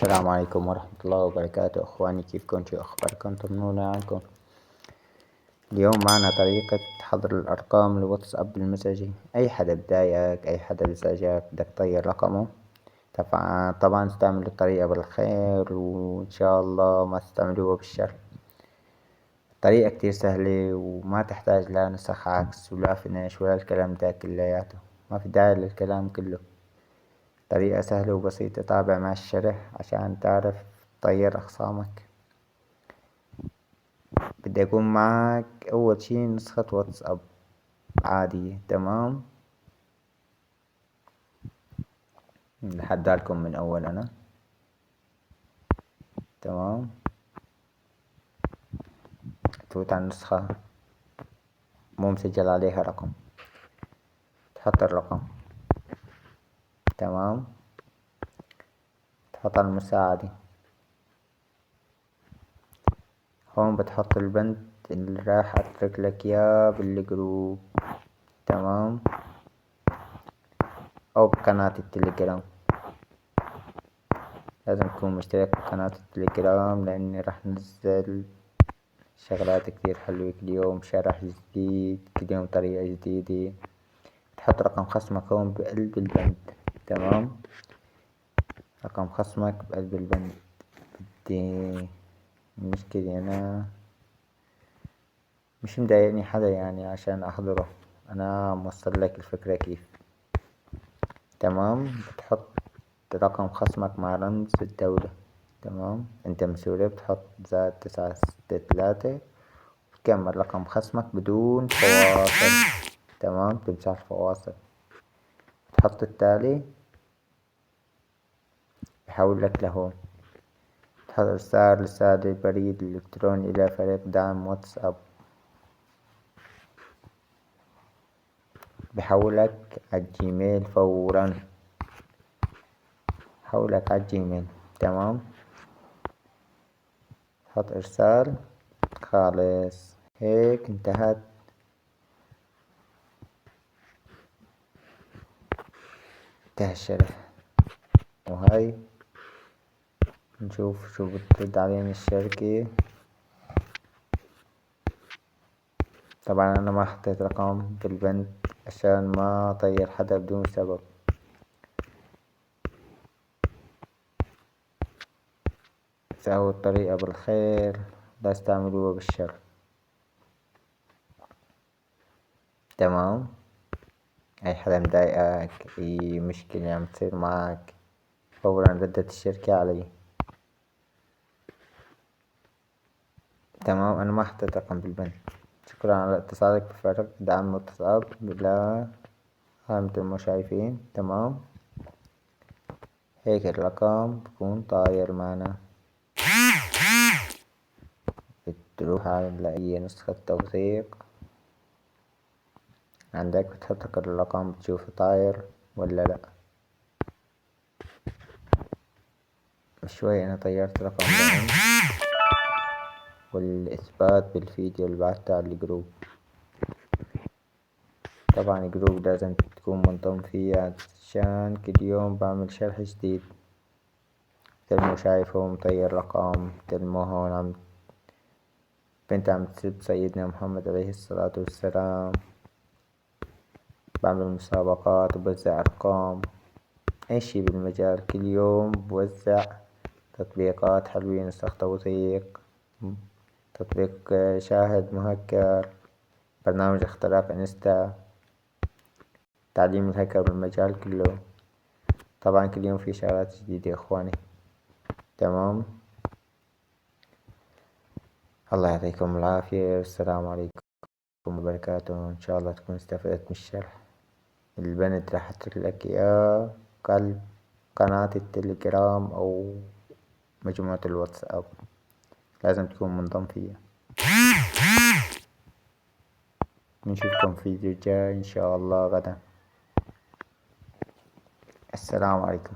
السلام عليكم ورحمة الله وبركاته. أخواني، كيفكم؟ شو أخباركم؟ طمنونا عنكم. اليوم معنا طريقة حضر الأرقام الواتساب المسجي. أي حدا بضايقك، أي حدا بزعجك، بدك تغير رقمه. طبعا استعملوا الطريقة بالخير، وإن شاء الله ما تستعملوها بالشر. طريقة كتير سهلة وما تحتاج لا نسخ عكس ولا فينش ولا الكلام دا كلياته. ما في داعي للكلام كله. طريقة سهلة وبسيطة. تابع مع الشرح عشان تعرف تطير أخصامك. بدي يكون معك أول شي نسخة واتساب عادية. تمام، نحضرلكم من أول أنا. تمام، تفوت على النسخة مو مسجل عليها رقم، تحط الرقم. تمام، تحط على المساعدة. هون بتحط البند اللي راح أتركلك إياه بالجروب. تمام، أو بقناة التليجرام. لازم تكون مشترك بقناة التليجرام لأني راح نزل شغلات كتير حلوة كل يوم، شرح جديد كل يوم، طريقة جديدة. تحط رقم خصمك هون بقلب البند. تمام، رقم خصمك بقلب البند. بدي المشكلة أنا مش مضايقني حدا يعني عشان أحضره، أنا موصلك الفكرة كيف. تمام، بتحط رقم خصمك مع رمز الدولة. تمام، انت من سوريا بتحط زائد 963 وتكمل رقم خصمك بدون فواصل. تمام، تمسح الفواصل. تحط التالي بحولك لهون. تحط إرسال رسالة بريد إلكتروني إلى فريق دعم واتساب. بحولك عالجيميل فورا. حولك عالجيميل. تمام، تحط إرسال. خالص، هيك انتهى الشرح. وهاي نشوف شو بترد علينا الشركة. طبعا أنا ما حطيت رقم بالبند عشان ما أطير حدا بدون سبب. سووا الطريقة بالخير، لا استعملوها بالشر. تمام، أي حدا مضايقك، أي مشكلة عم تصير معك، فورا ردت الشركة علي. تمام، أنا ما حطيت رقم بالبند. شكرا على اتصالك بفريق دعم واتساب بلا مثل ما شايفين. تمام، هيك الرقم بكون طاير معنا. بتروح على أي نسخة توثيق عندك، بتحط الرقم بتشوف طاير ولا لأ. شوي أنا طيرت رقم بعين، والإثبات بالفيديو اللي بعته على الجروب. طبعا الجروب لازم تكون منضم فيه عشان كل يوم بعمل شرح جديد. مثل ما شايفه مطير رقم، مثل ما هون بنت عم تسب سيدنا محمد عليه الصلاة والسلام. بعمل مسابقات وبوزع أرقام. أي شي بالمجال كل يوم بوزع تطبيقات حلوين، نسخ توثيق، تطبيق شاهد مهكر، برنامج اختراق انستا، تعليم الهكر بالمجال كله. طبعا كل يوم في شغلات جديدة يا اخواني. تمام، الله يعطيكم العافية، والسلام عليكم وبركاته. ان شاء الله تكون استفدت من الشرح. البنت راح اتركلك اياه قلب قناة التليجرام او مجموعة الواتساب، لازم تكون منضم فيها. نشوفكم في فيديو جاي ان شاء الله غدا. السلام عليكم.